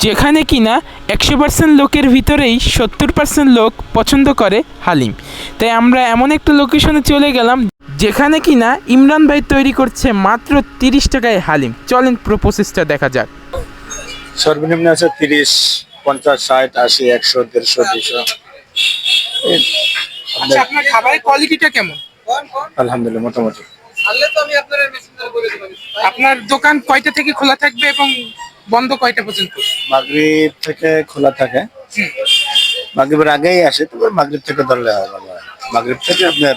যেখানে কিনা 100% লোকের ভিতরেই 70% লোক পছন্দ করে হালিম। তাই আমরা এমন একটা লোকেশনে চলে গেলাম যেখানে কিনা ইমরান ভাই তৈরি করছে মাত্র 30 টাকায় হালিম। চলেন পুরো প্রসেসটা দেখা যাক। সর্বনিম্ন আছে 30, 50, 60, 80, 100, 150, 200। আচ্ছা, আপনার খাবারের কোয়ালিটিটা কেমন? আলহামদুলিল্লাহ মোটামুটি। আপনার দোকান কয়টা থেকে খোলা থাকবে এবং বন্ধ কয়টা পর্যন্ত? মাগরিব থেকে খোলা থাকে, মাগরিবের আগেই আসে, তবে মাগরিব থেকে ধরলে হয় ভালো হয়। মাগরিব থেকে আপনার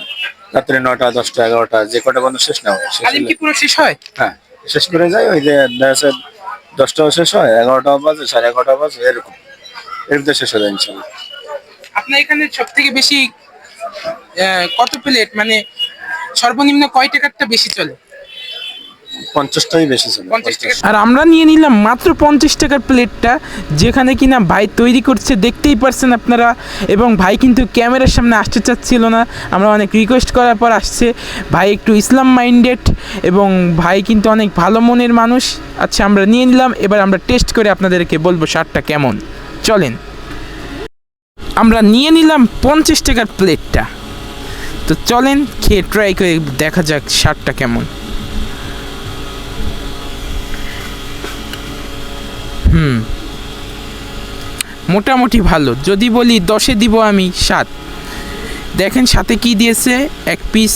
রাত্রে 9টা, 10টা, 11টা যে কটা বন্ধ শেষ না হয়। হালিম কি পুরো শেষ হয়? হ্যাঁ, শেষ করে যায়। ওই যে 10টাও শেষ হয়, 11টাও বাজে, 11:30টাও বাজে, এরকম এর ভিতরে শেষ হয়ে যায় ইনশাল্লাহ। আপনার এখানে সব থেকে বেশি কত প্লেট, মানে সর্বনিম্ন কয় টাকারটা বেশি চলে? 50টাই বেশি ছিল। 50 টাকা। আর আমরা নিয়ে নিলাম মাত্র 50 টাকার প্লেটটা, যেখানে কিনা ভাই তৈরি করছে, দেখতেই পারছেন আপনারা। এবং ভাই কিন্তু ক্যামেরার সামনে আসতে চাচ্ছিল না, আমরা অনেক রিকোয়েস্ট করার পর আসছে। ভাই একটু ইসলাম মাইন্ডেড এবং ভাই কিন্তু অনেক ভালো মনের মানুষ। আচ্ছা, আমরা নিয়ে নিলাম, এবার আমরা টেস্ট করে আপনাদেরকে বলবো স্বাদটা কেমন। চলেন, আমরা নিয়ে নিলাম 50 টাকার প্লেটটা। তো চলেন খেয়ে ট্রাই করে দেখা যাক স্বাদটা কেমন। মোটামুটি ভালো, যদি বলি 10-এ দিব আমি 7। দেখেন সাথে কি দিয়েছে, 1 piece,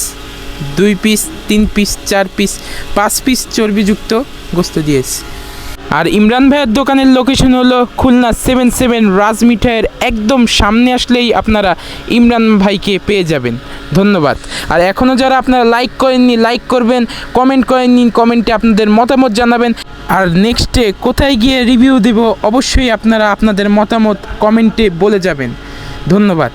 2 piece, 3 piece, 4 piece, 5 piece চর্বিযুক্ত গোস্ত দিয়েছে। আর ইমরান ভাইয়ের দোকানের লোকেশন হলো খুলনা 77 রাজ মিঠাইয়ের একদম সামনে আসলেই আপনারা ইমরান ভাইকে পেয়ে যাবেন। ধন্যবাদ। আর এখনও যারা আপনারা লাইক করেননি, লাইক করবেন, কমেন্ট করেননি, কমেন্টে আপনাদের মতামত জানাবেন। আর নেক্সটে কোথায় গিয়ে রিভিউ দেব অবশ্যই আপনারা আপনাদের মতামত কমেন্টে বলে যাবেন। ধন্যবাদ।